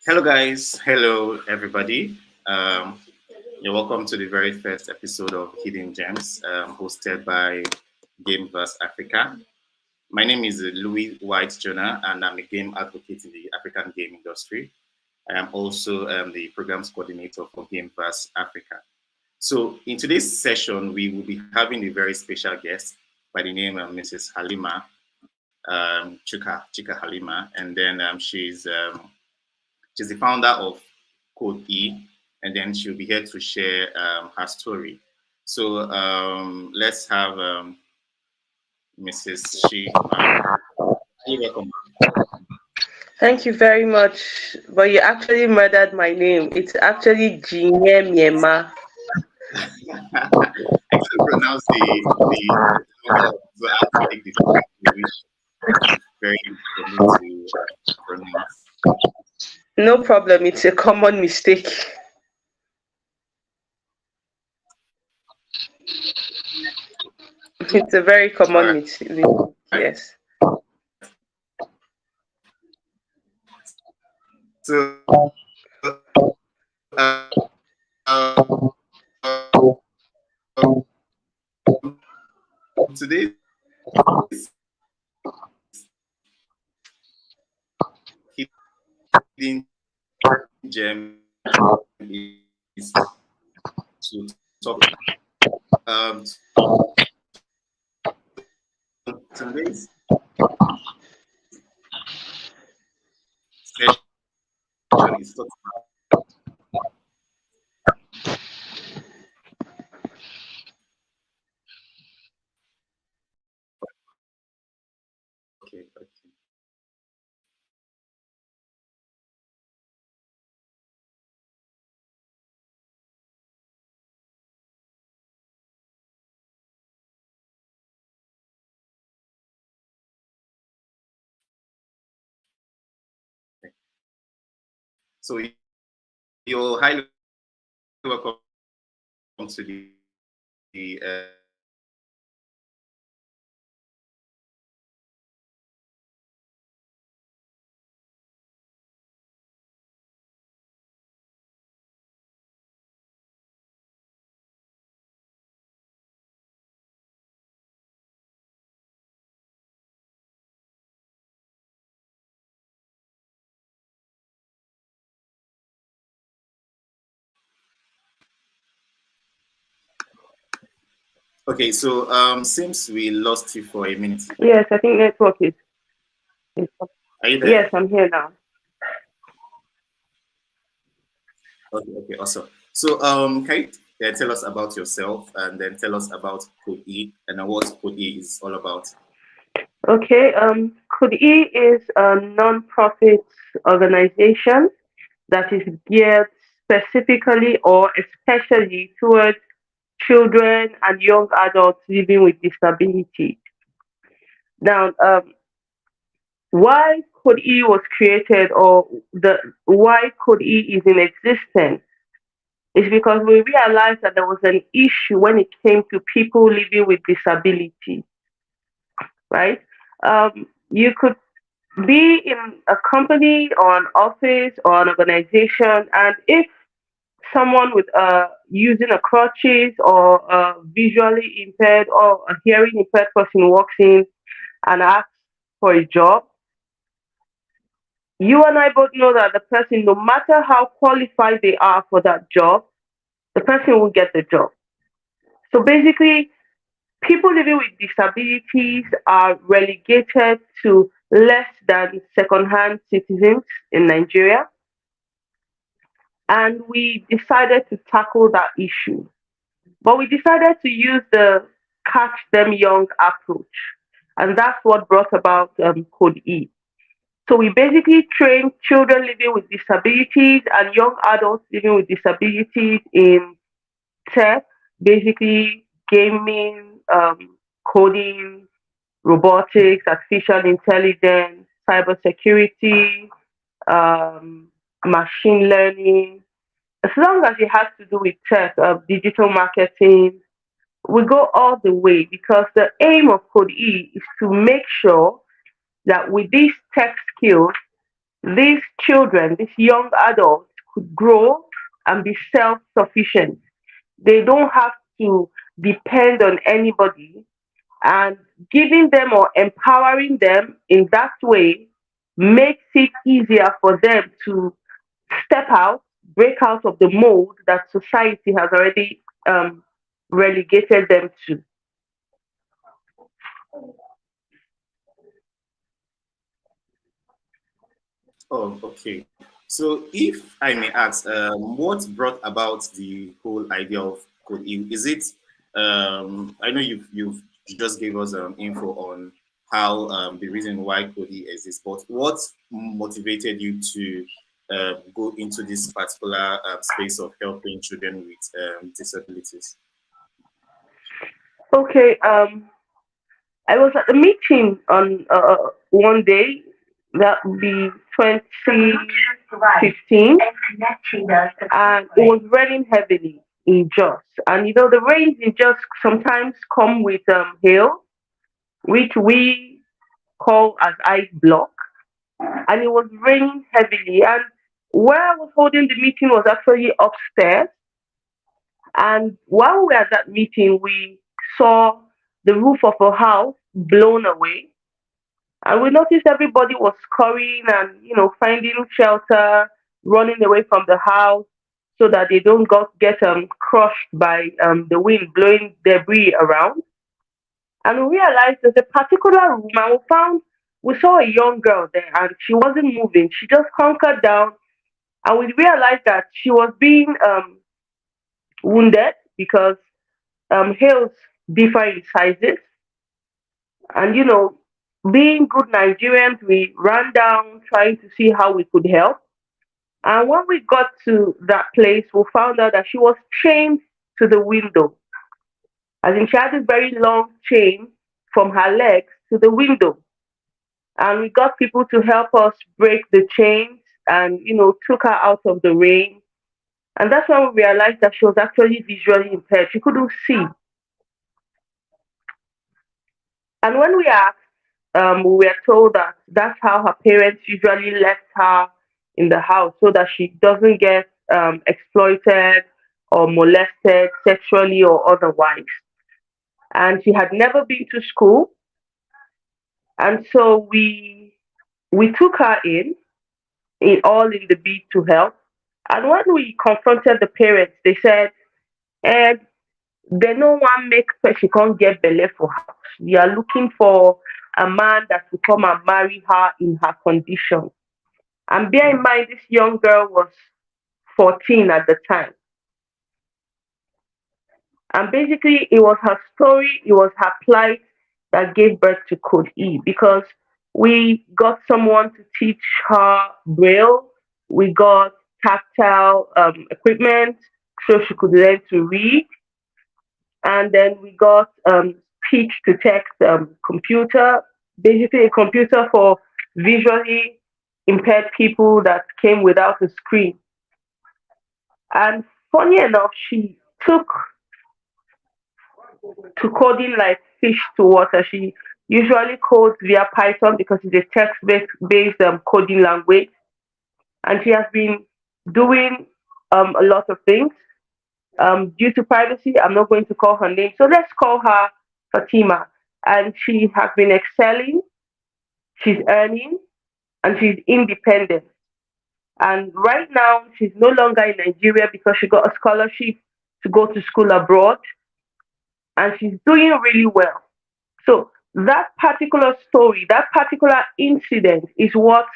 Hello, guys. Hello, everybody. Um, you're welcome to the very first episode of Hidden Gems, hosted by Gameverse Africa. My name is Louis White Jonah, and I'm a game advocate in the African game industry. I am also the programs coordinator for Gameverse Africa. So, in today's session, we will be having a very special guest by the name of Mrs. Halima Chika Halima, and then she's the founder of Code E, and then she'll be here to share her story. So let's have Mrs. Shi. You're welcome. Thank you very much. But you actually murdered my name. It's actually Jinye Miema. I couldn't pronounce the so I have to take the which very difficult to pronounce. No problem. It's a common mistake. It's a very All common right. mistake. Yes. So uh, today's hidden gem is to talk um today's session is talk okay. So you're highly welcome to the okay, so seems we lost you for a minute. Yes, I think network is. Are you there? Yes, I'm here now. Okay, awesome. So can you tell us about yourself and then tell us about Code E and what Code E is all about? Okay. Could E is a non-profit organization that is geared specifically or especially towards children and young adults living with disability. Now, why Code E was created or the why Code E is in existence is because we realized that there was an issue when it came to people living with disability, right? You could be in a company or an office or an organization, and if someone with using a crutches or a visually impaired or a hearing impaired person walks in and asks for a job, you and I both know that the person, no matter how qualified they are for that job, the person will get the job. So basically, people living with disabilities are relegated to less than second-hand citizens in Nigeria. And we decided to tackle that issue. But we decided to use the catch them young approach. And that's what brought about Code E. So we basically train children living with disabilities and young adults living with disabilities in tech, basically gaming, coding, robotics, artificial intelligence, cybersecurity, um, machine learning. As long as it has to do with tech, digital marketing, we go all the way because the aim of Code E is to make sure that with these tech skills, these children, these young adults, could grow and be self sufficient. They don't have to depend on anybody, and giving them or empowering them in that way makes it easier for them to step out, break out of the mold that society has already relegated them to. Oh, okay. So, if I may ask, what brought about the whole idea of Code E? Is it? I know you just gave us info on how the reason why Code E exists, but what motivated you to go into this particular space of helping children with disabilities? Okay, I was at a meeting on one day, that would be 2015, and it was raining heavily in Jos. And you know, the rains in Jos sometimes come with hail, which we call as ice block. And it was raining heavily. And where I was holding the meeting was actually upstairs. And while we were at that meeting, we saw the roof of a house blown away. And we noticed everybody was scurrying and, you know, finding shelter, running away from the house so that they don't get crushed by the wind blowing debris around. And we realized there's a particular room, and we saw a young girl there, and she wasn't moving. She just hunkered down, and we realized that she was being wounded because hails differ in sizes. And you know, being good Nigerians, we ran down trying to see how we could help. And when we got to that place, we found out that she was chained to the window. As in, she had this very long chain from her legs to the window. And we got people to help us break the chains and, you know, took her out of the rain. And that's when we realized that she was actually visually impaired. She couldn't see. And when we asked, we were told that that's how her parents usually left her in the house so that she doesn't get exploited or molested sexually or otherwise. And she had never been to school. And so we took her in all in the bid to help. And when we confronted the parents, they said, and they no one make she can't get belay for house. We are looking for a man that will come and marry her in her condition. And bear in mind, this young girl was 14 at the time. And basically, it was her story, it was her plight that gave birth to Code E, because we got someone to teach her Braille, we got tactile equipment so she could learn to read, and then we got speech to text computer, basically a computer for visually impaired people that came without a screen. And funny enough, she took to coding like fish to water. She usually codes via Python because it's a text-based coding language, and she has been doing a lot of things. Due to privacy, I'm not going to call her name, so let's call her Fatima. And she has been excelling. She's earning, and she's independent. And right now, she's no longer in Nigeria because she got a scholarship to go to school abroad, and she's doing really well. So that particular story, that particular incident is what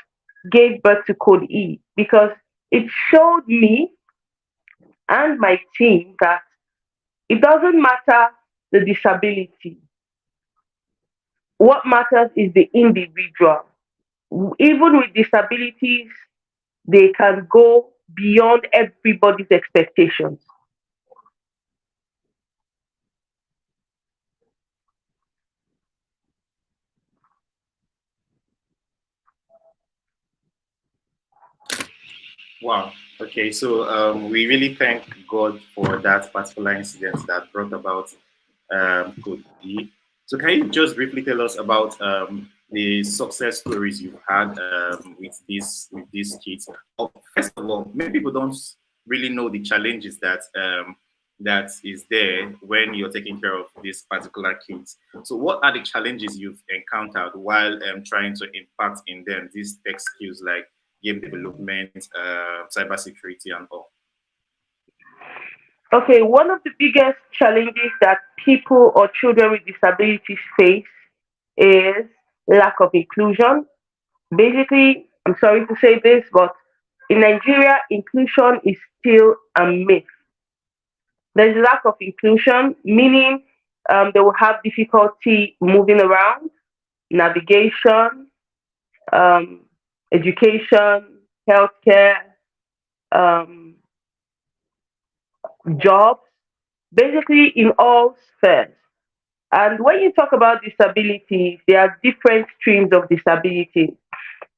gave birth to Code E, because it showed me and my team that it doesn't matter the disability. What matters is the individual. Even with disabilities, they can go beyond everybody's expectations. Wow. Okay, so we really thank God for that particular incident that brought about Code E. So can you just briefly tell us about the success stories you've had with these kids. First of all, many people don't really know the challenges that is there when you're taking care of these particular kids. So, what are the challenges you've encountered while trying to impact in them these tech skills like game development, cybersecurity, and all? Okay, one of the biggest challenges that people or children with disabilities face is lack of inclusion. Basically, I'm sorry to say this, but in Nigeria, inclusion is still a myth. There's lack of inclusion, meaning they will have difficulty moving around, navigation, um, education, healthcare, um, jobs, basically in all spheres. And when you talk about disabilities, there are different streams of disability.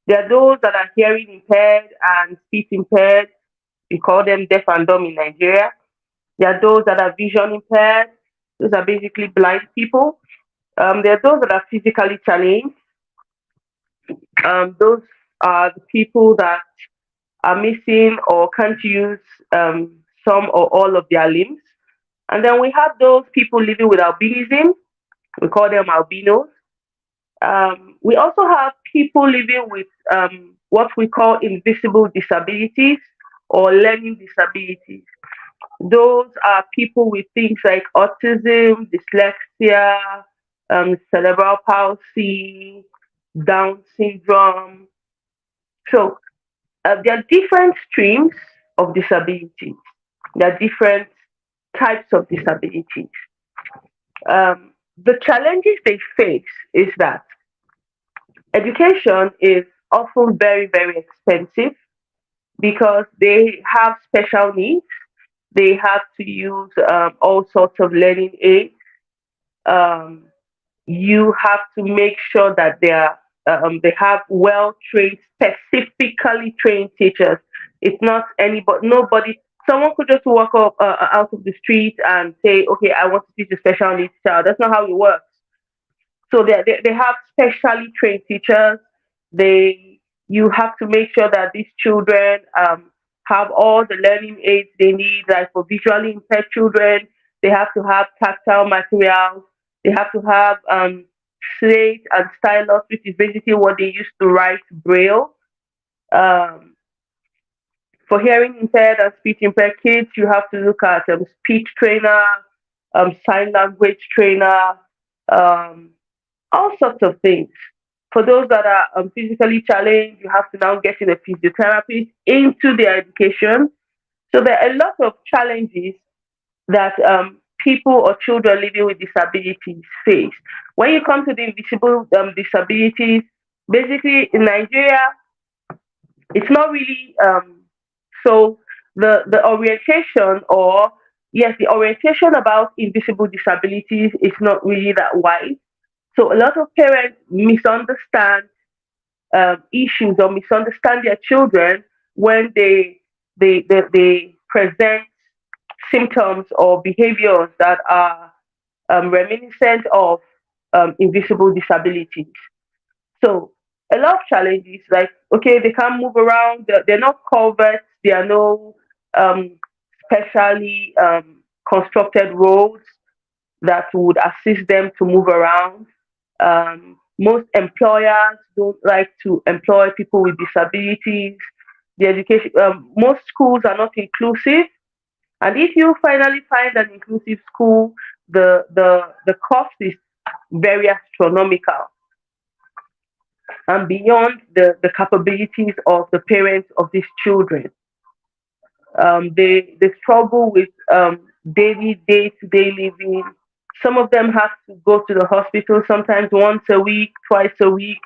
There are those that are hearing impaired and speech impaired. We call them deaf and dumb in Nigeria. There are those that are vision impaired. Those are basically blind people. There are those that are physically challenged. Those are the people that are missing or can't use some or all of their limbs. And then we have those people living with albinism. We call them albinos. We also have people living with what we call invisible disabilities or learning disabilities. Those are people with things like autism, dyslexia, cerebral palsy, Down syndrome. So there are different streams of disabilities. There are different types of disabilities. The challenges they face is that education is often very, very expensive because they have special needs. They have to use all sorts of learning aids. Um, you have to make sure that they have well trained, specifically trained teachers. It's not anybody, nobody. Someone could just walk up out of the street and say, "Okay, I want to teach a special needs child." That's not how it works. So they have specially trained teachers. They You have to make sure that these children have all the learning aids they need. Like for visually impaired children, they have to have tactile materials. They have to have slate and stylus, which is basically what they use to write braille. Um, for hearing impaired and speech impaired kids, you have to look at speech trainer, sign language trainer, um, all sorts of things. For those that are physically challenged, you have to now get in a physiotherapist into their education. So there are a lot of challenges that people or children living with disabilities face. When you come to the invisible disabilities, basically in Nigeria, it's not really so the orientation or yes, the orientation about invisible disabilities is not really that wide. So a lot of parents misunderstand issues or misunderstand their children when they present symptoms or behaviors that are reminiscent of invisible disabilities. So a lot of challenges like okay, they can't move around, they're not covered, there are no um, specially constructed roads that would assist them to move around. Most employers don't like to employ people with disabilities. The education, most schools are not inclusive, and if you finally find an inclusive school, the cost is very astronomical and beyond the capabilities of the parents of these children. They struggle with daily day to day living. Some of them have to go to the hospital sometimes once a week, twice a week,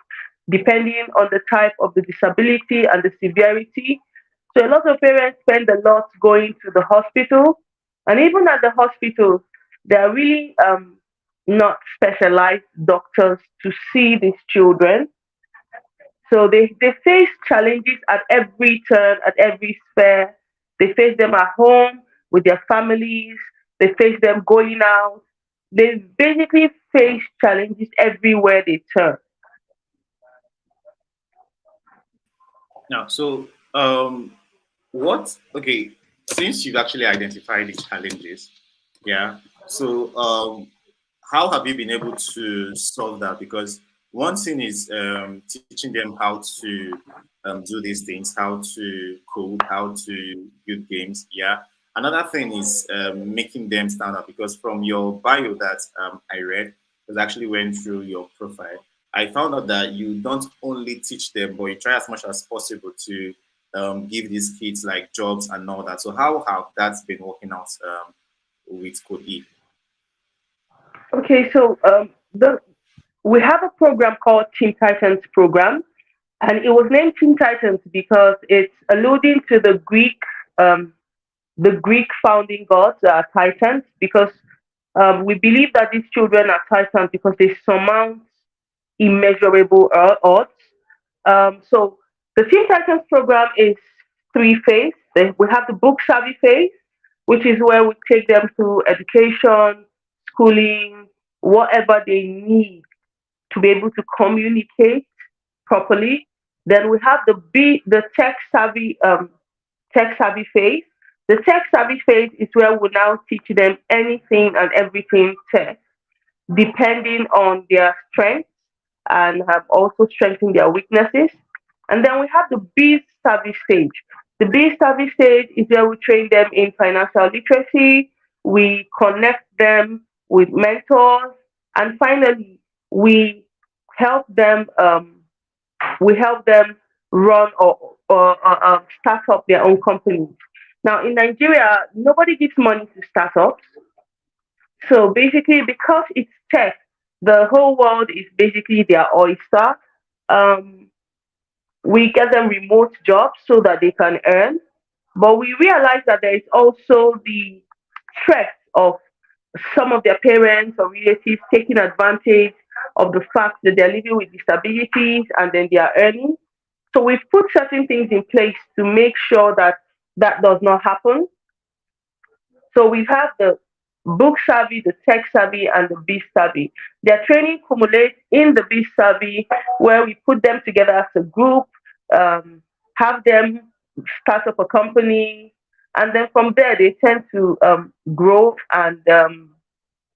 depending on the type of the disability and the severity. So a lot of parents spend a lot going to the hospital, and even at the hospitals, there are really not specialized doctors to see these children. So they face challenges at every turn, at every sphere. They face them at home with their families. They face them going out. They basically face challenges everywhere they turn. Now, so what? Okay, since you've actually identified the challenges, yeah. So how have you been able to solve that? Because one thing is teaching them how to do these things, how to code, how to build games. Yeah. Another thing is making them stand out. Because from your bio that I read, because I actually went through your profile, I found out that you don't only teach them, but you try as much as possible to give these kids like jobs and all that. So how have that been working out with Code E? Okay, so we have a program called Teen Titans program, and it was named Teen Titans because it's alluding to um, the Greek founding gods, Titans, because we believe that these children are Titans because they surmount immeasurable odds. So the Teen Titans program is three phase. We have the book savvy phase, which is where we take them through education, schooling, whatever they need to be able to communicate properly. Then we have the tech savvy phase. The tech savvy phase is where we now teach them anything and everything tech, depending on their strengths and have also strengthened their weaknesses. And then we have the biz savvy stage. The biz savvy stage is where we train them in financial literacy, we connect them with mentors, and finally we help them run or start up their own companies. Now in Nigeria, nobody gives money to startups. So basically, because it's tech, the whole world is basically their oyster. Um, we get them remote jobs so that they can earn, but we realize that there is also the stress of some of their parents or relatives taking advantage of the fact that they're living with disabilities and then they are earning. So we've put certain things in place to make sure that that does not happen. So we have the book savvy, the tech savvy, and the biz savvy. Their training cumulates in the biz savvy, where we put them together as a group, um, have them start up a company, and then from there they tend to grow and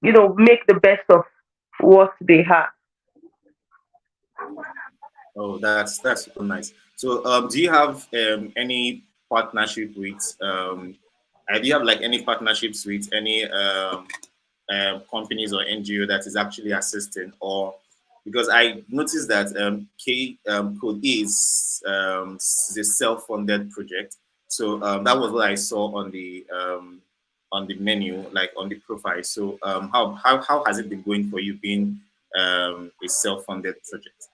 make the best of what they have. Oh, that's super nice. So do you have any partnership with do you have like any partnerships with any companies or NGO that is actually assisting, or because I noticed that K Code is a self-funded project, so that was what I saw on the menu, like on the profile. So how has it been going for you being a self-funded project?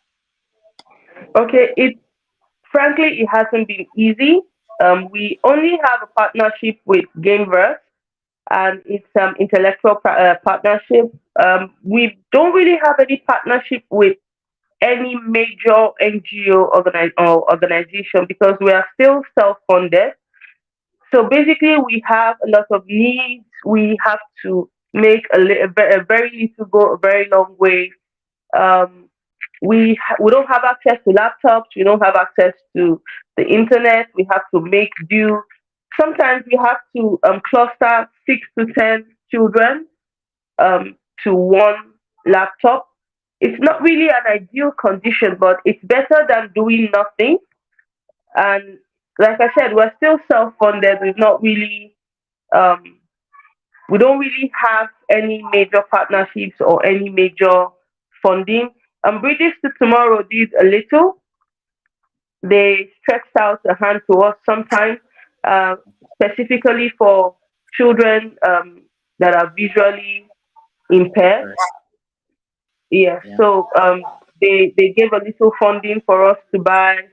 Okay, it frankly it hasn't been easy. We only have a partnership with Gameverse, and it's intellectual partnership. We don't really have any partnership with any major NGO or organization because we are still self-funded. So basically, we have a lot of needs. We have to make a very little go a very long way. Um, we don't have access to laptops. We don't have access to the internet. We have to make do. Sometimes we have to cluster 6 to 10 children um, to one laptop. It's not really an ideal condition, but it's better than doing nothing. And like I said, we're still self-funded. Um, we don't really have any major partnerships or any major funding. Bridges to Tomorrow did a little. They stretched out a hand to us sometimes, uh, specifically for children that are visually impaired. Right. Yeah, Yeah. so they gave a little funding for us to buy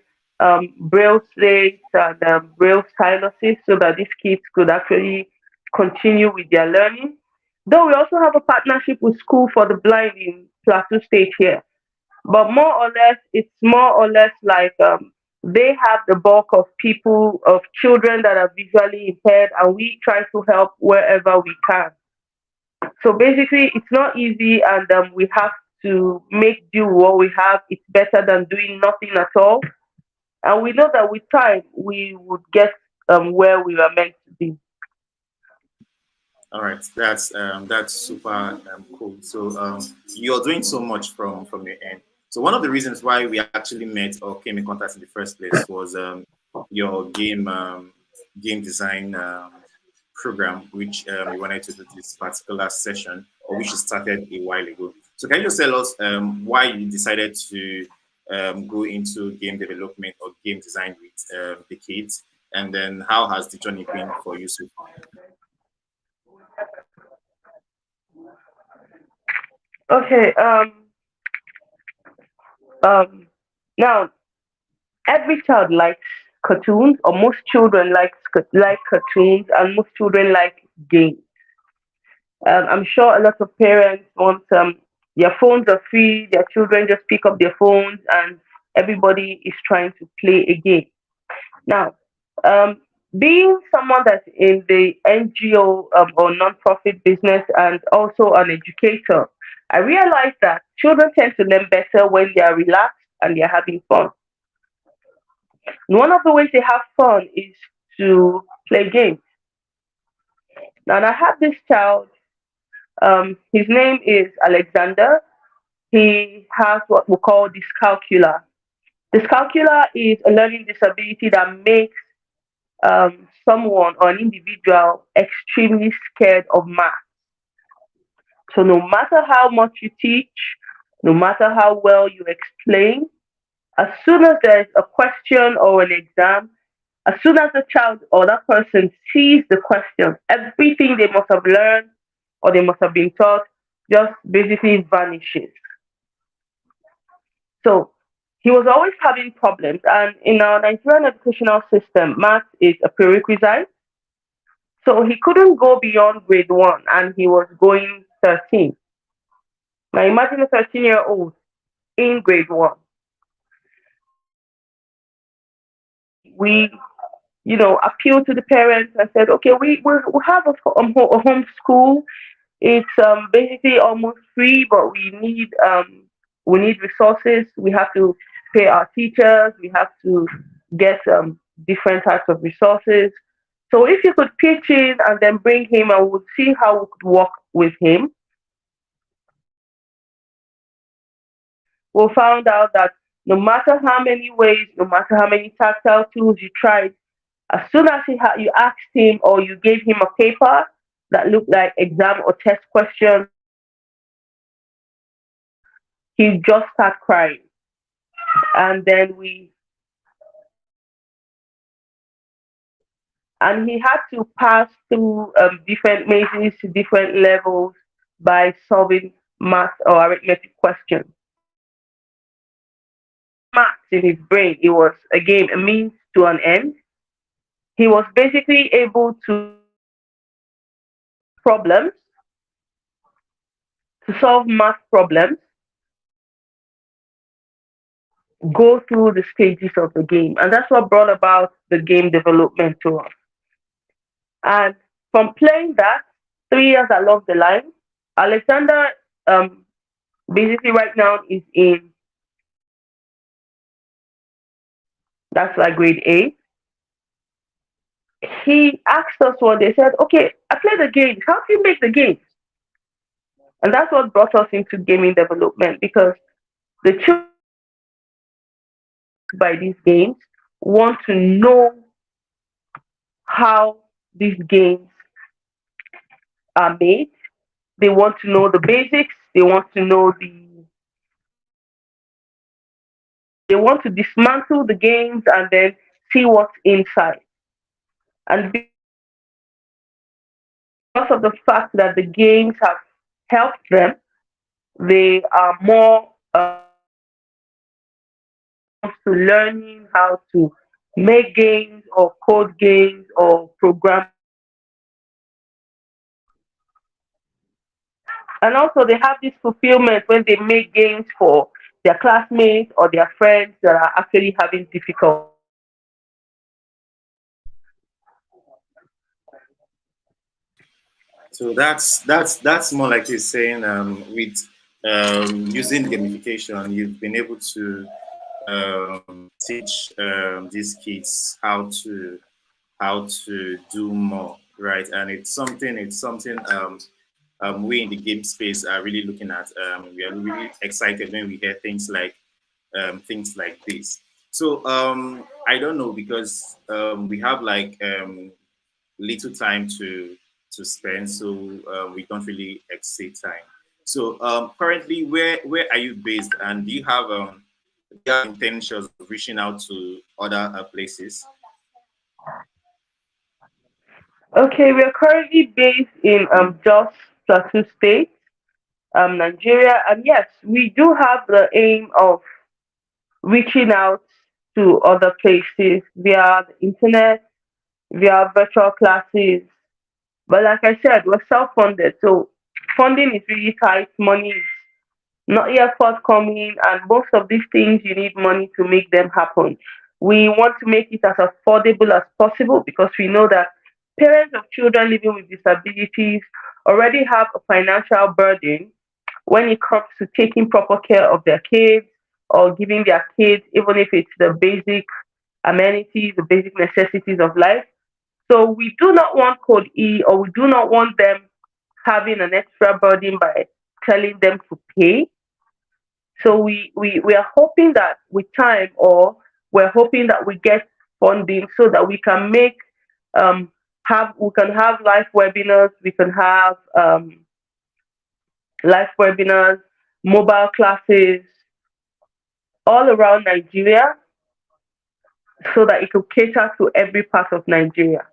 braille slates and braille styluses so that these kids could actually continue with their learning. Though we also have a partnership with School for the Blind in Plateau State here, but more or less, it's more or less like they have the bulk of people, of children that are visually impaired, and we try to help wherever we can. So basically, it's not easy, and we have to make do what we have. It's better than doing nothing at all. And we know that with time, we would get where we were meant to be. All right, that's super cool. So you're doing so much from your end. So one of the reasons why we actually met or came in contact in the first place was your game design program, which you wanted to do this particular session, or which you started a while ago. So can you just tell us why you decided to go into game development or game design with the kids, and then how has the journey been for you so far? Okay. Um, Now every child likes cartoons, or most children like cartoons, and most children like games. I'm sure a lot of parents want their phones are free, their children just pick up their phones, and everybody is trying to play a game. Now, um, being someone that's in the NGO or non-profit business and also an educator, I realized that children tend to learn better when they are relaxed and they're having fun. And one of the ways they have fun is to play games. Now, and I have this child. His name is Alexander. He has what we call dyscalculia. Dyscalculia is a learning disability that makes someone or an individual extremely scared of math. So no matter how much you teach, no matter how well you explain, as soon as there's a question or an exam, as soon as the child or that person sees the question, everything they must have learned or they must have been taught just basically vanishes. So he was always having problems. And in our Nigerian educational system, math is a prerequisite. So he couldn't go beyond grade one and he was going 13. Now imagine a 13-year-old in grade one. We, appealed to the parents and said, okay, we have a home school. It's basically almost free, but we need resources. We have to pay our teachers. We have to get different types of resources. So if you could pitch in and then bring him, and we'll see how we could work with him. We found out that no matter how many ways, no matter how many tactile tools you tried, as soon as you asked him or you gave him a paper that looked like exam or test questions, he just started crying. And then he had to pass through different mazes to different levels by solving math or arithmetic questions. Maths in his brain, it was a game, a means to an end. He was basically able to problems, to solve math problems, go through the stages of the game. And that's what brought about the game development to us. And from playing that, 3 years along the line, Alexander basically right now is in, that's like grade 8. He asked us one day, said, okay, I play the games. How do you make the games? And that's what brought us into gaming development, because the children by these games want to know how these games are made. They want to know the basics. They want to dismantle the games and then see what's inside. And because of the fact that the games have helped them, they are more to learning how to make games or code games or program. And also they have this fulfillment when they make games for their classmates or their friends that are actually having difficulty. So that's more like you're saying with using gamification, you've been able to teach these kids how to do more, right? And it's something we in the game space are really looking at. We are really excited when we hear things like this. So I don't know because we have like little time to spend, so we don't really exceed time. So currently, where are you based, and do you have intentions of reaching out to other places? Okay, we are currently based in Jos Plateau State, Nigeria, and yes, we do have the aim of reaching out to other places via the internet, via virtual classes. But like I said, we're self-funded, so funding is really tight. Money is not yet forthcoming, and most of these things you need money to make them happen. We want to make it as affordable as possible because we know that parents of children living with disabilities already have a financial burden when it comes to taking proper care of their kids or giving their kids, even if it's the basic amenities, the basic necessities of life. So we do not want Code E, or we do not want them having an extra burden by telling them to pay. So we are hoping that with time, or we're hoping that we get funding so that we can make we can have live webinars, we can have live webinars, mobile classes all around Nigeria so that it could cater to every part of Nigeria.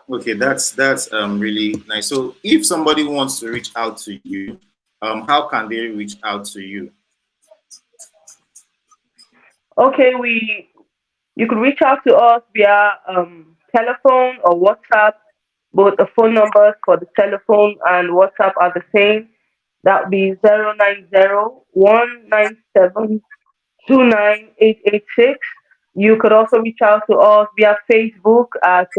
Okay, that's really nice. So if somebody wants to reach out to you, how can they reach out to you? Okay, we you could reach out to us via telephone or WhatsApp. Both the phone numbers for the telephone and WhatsApp are the same. That would be 090-197-29886. You could also reach out to us via Facebook at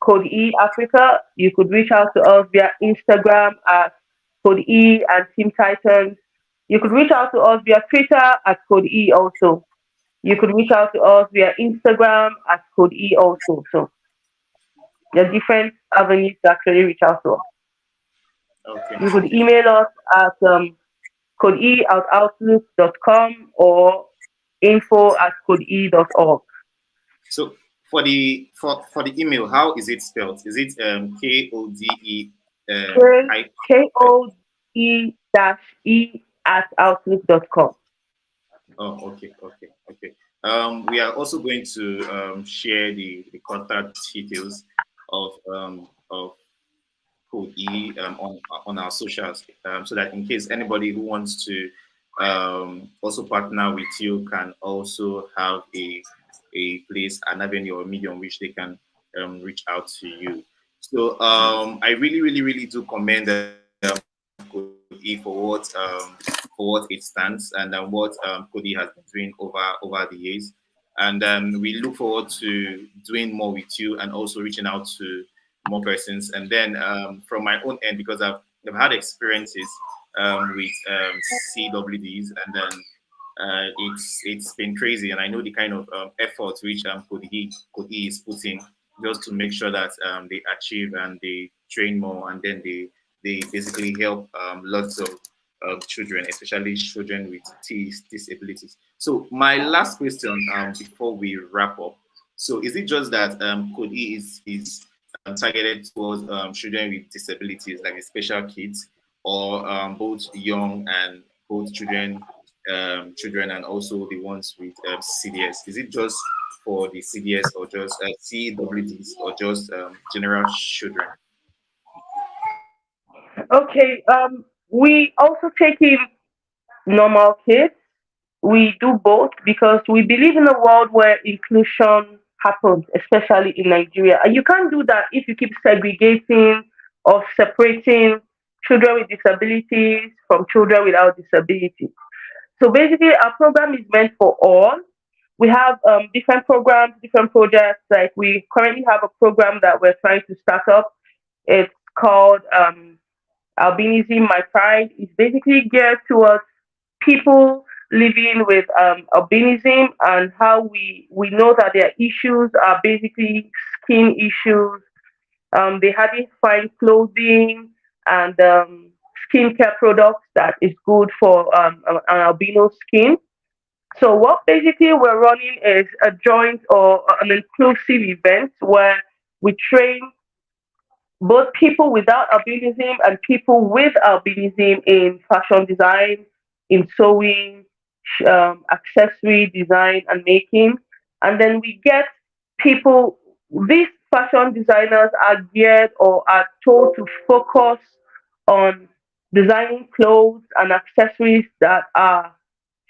Code E Africa. You could reach out to us via Instagram at Code E and Team Titans. You could reach out to us via Twitter at Code E also. You could reach out to us via Instagram at Code E also. So there are different avenues to actually reach out to us. Okay, You could okay. email us at codee@outlook.com or info@codee.org. So for the email, how is it spelled? Is it KODE K I? KODE dash E@outlook.com. Oh, okay, okay, okay. We are also going to share the contact details of Code E on our socials, so that in case anybody who wants to also partner with you can also have a place, an avenue or medium which they can reach out to you. So I really, really, really do commend Code E for what it stands, and what Code E has been doing over the years. And we look forward to doing more with you and also reaching out to more persons. And then from my own end, because I've had experiences with CWDs, and then it's been crazy, and I know the kind of effort which Code E is putting just to make sure that they achieve and they train more, and then they basically help lots of children, especially children with disabilities. So my last question before we wrap up. So is it just that Code E is targeted towards children with disabilities, like the special kids, or both young and both children and also the ones with CDS? Is it just for the CDS, or just CWDs, or just general children? Okay, we also take in normal kids. We do both because we believe in a world where inclusion happens, especially in Nigeria. And you can't do that if you keep segregating or separating children with disabilities from children without disabilities. So basically, our program is meant for all. We have different programs, different projects. Like we currently have a program that we're trying to start up. It's called Albinism, My Pride, is basically geared towards people living with albinism and how we know that their issues are basically skin issues. They hardly find clothing and skincare products that is good for an albino skin. So what basically we're running is a joint or an inclusive event where we train both people without albinism and people with albinism in fashion design, in sewing, accessory design and making. And then we get people, these fashion designers are geared or are told to focus on designing clothes and accessories that are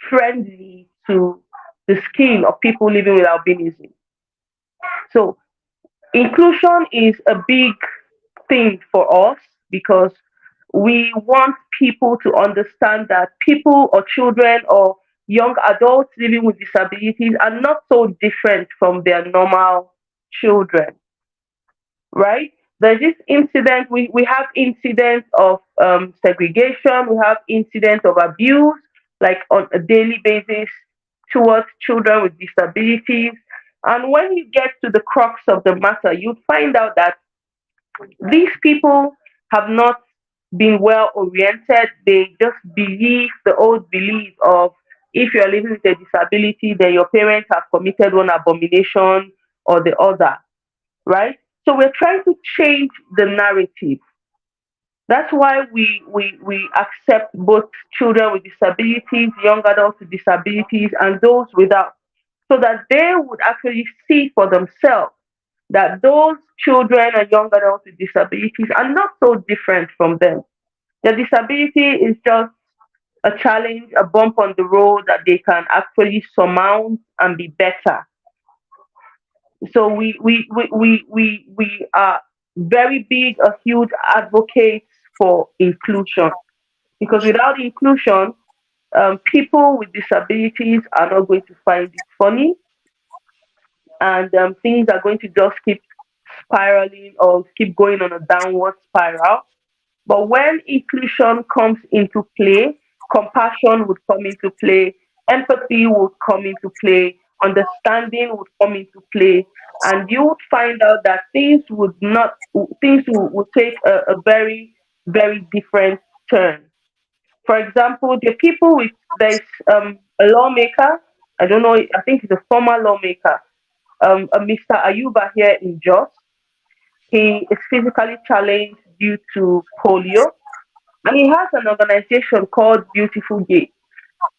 friendly to the skin of people living with albinism. So inclusion is a big thing for us because we want people to understand that people or children or young adults living with disabilities are not so different from their normal children, right? There's this incident, we have incidents of segregation, we have incidents of abuse, like on a daily basis towards children with disabilities. And when you get to the crux of the matter, you find out that these people have not been well oriented. They just believe the old belief of if you're living with a disability, then your parents have committed one abomination or the other, right? So we're trying to change the narrative. That's why we accept both children with disabilities, young adults with disabilities, and those without, so that they would actually see for themselves that those children and young adults with disabilities are not so different from them. Their disability is just a challenge, a bump on the road that they can actually surmount and be better. So we are very big, a huge advocates for inclusion because without inclusion, people with disabilities are not going to find it funny, and things are going to just keep spiraling or keep going on a downward spiral. But when inclusion comes into play, compassion would come into play, empathy would come into play, understanding would come into play, and you would find out that things would take a very, very different turn. For example, the people with there's a lawmaker, I don't know, I think he's a former lawmaker, a Mr. Ayuba here in Jos. He is physically challenged due to polio, and he has an organization called Beautiful Gate.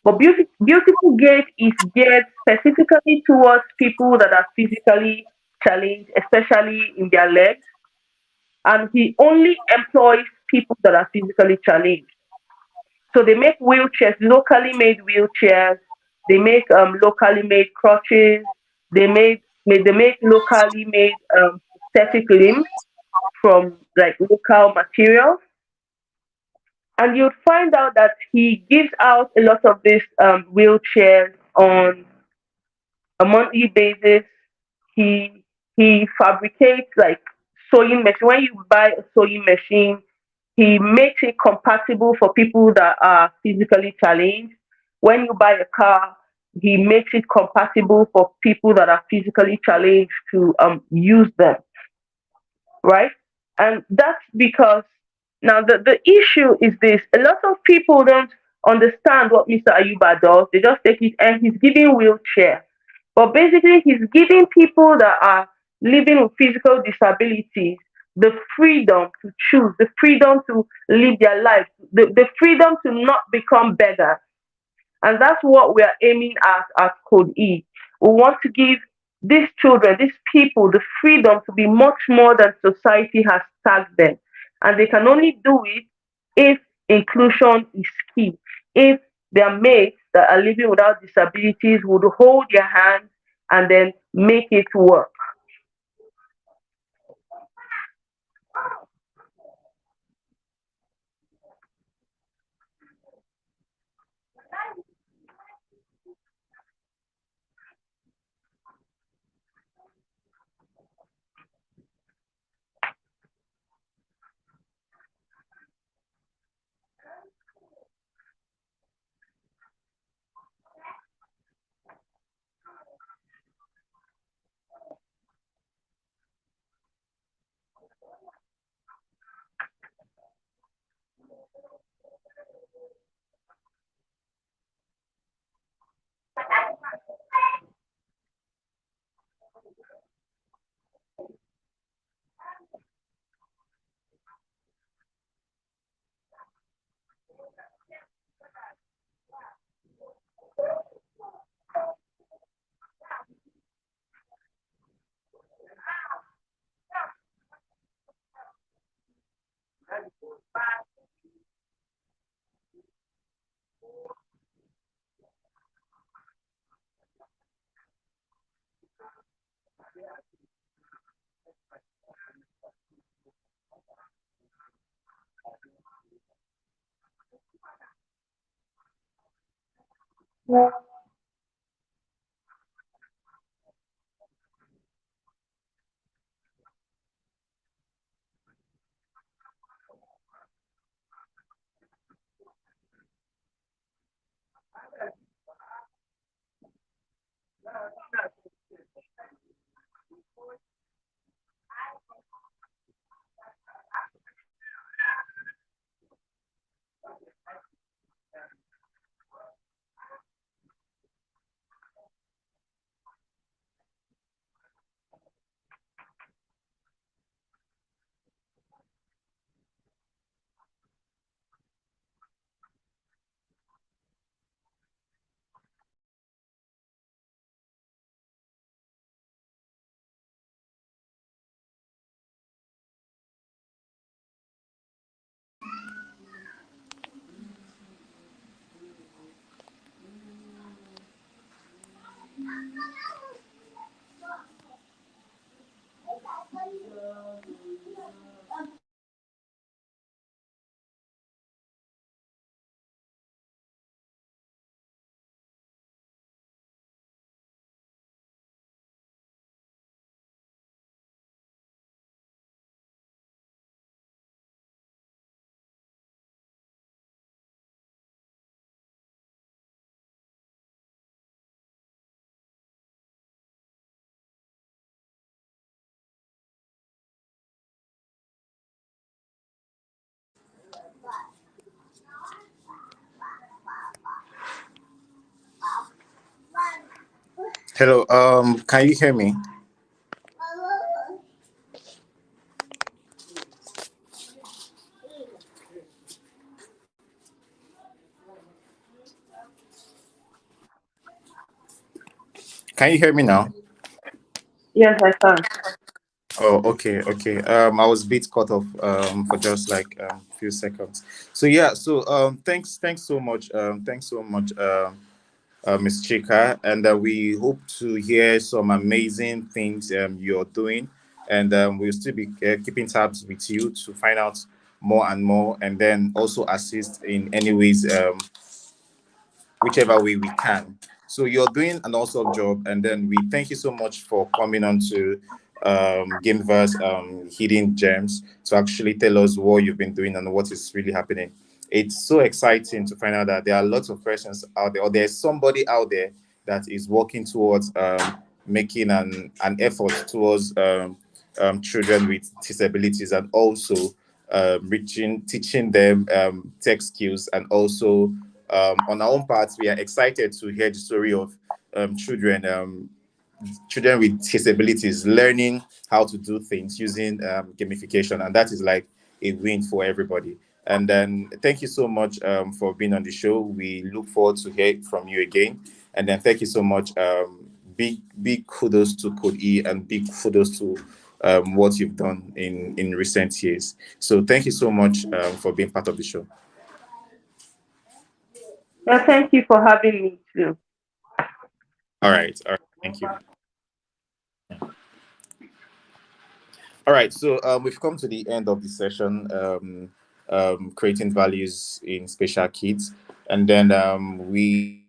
But Beautiful Gate is geared specifically towards people that are physically challenged, especially in their legs, and he only employs people that are physically challenged. So they make wheelchairs, locally made wheelchairs. They make locally made crutches. They make locally made prosthetic limbs from like local materials. And you'd find out that he gives out a lot of these wheelchairs on a monthly basis. He fabricates like sewing machine. When you buy a sewing machine, he makes it compatible for people that are physically challenged. When you buy a car, he makes it compatible for people that are physically challenged to use them, right? And that's because now the issue is this: a lot of people don't understand what Mr. Ayuba does. They just take it and he's giving wheelchair. But basically he's giving people that are living with physical disabilities the freedom to choose, the freedom to live their life, the freedom to not become beggars. And that's what we are aiming at Code E. We want to give these children, these people, the freedom to be much more than society has tagged them. And they can only do it if inclusion is key, if their mates that are living without disabilities would hold their hands and then make it work. Hello. Can you hear me? Can you hear me now? Yes, I can. Oh, okay, okay. I was a bit cut off for just like a few seconds. So yeah, so thanks so much, thanks so much, Ms. Chika, and we hope to hear some amazing things you're doing, and we'll still be keeping tabs with you to find out more and more, and then also assist in any ways whichever way we can. So you're doing an awesome job, and then we thank you so much for coming on to Gameverse Hidden Gems to actually tell us what you've been doing and what is really happening. It's so exciting to find out that there are lots of questions out there, or there's somebody out there that is working towards making an effort towards children with disabilities, and also teaching them tech skills, and also on our own part, we are excited to hear the story of children with disabilities learning how to do things using gamification, and that is like a win for everybody. And then thank you so much for being on the show. We look forward to hear from you again. And then thank you so much. Big kudos to Code E, and big kudos to what you've done in recent years. So thank you so much for being part of the show. Yeah, thank you for having me too. All right, thank you. All right, so we've come to the end of the session, creating values in special kids, and then we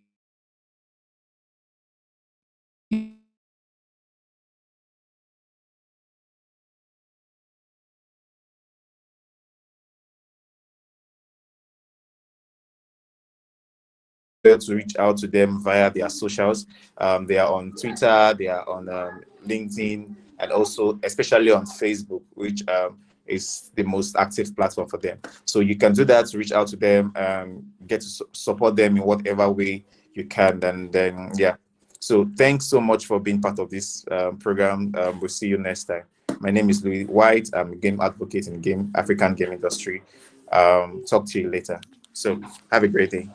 to reach out to them via their socials. They are on Twitter, they are on LinkedIn, and also especially on Facebook, which is the most active platform for them. So you can do that to reach out to them, get to support them in whatever way you can, and then yeah. So thanks so much for being part of this program. We'll see you next time. My name is Louis White. I'm a game advocate in game African game industry. Talk to you later. So have a great day.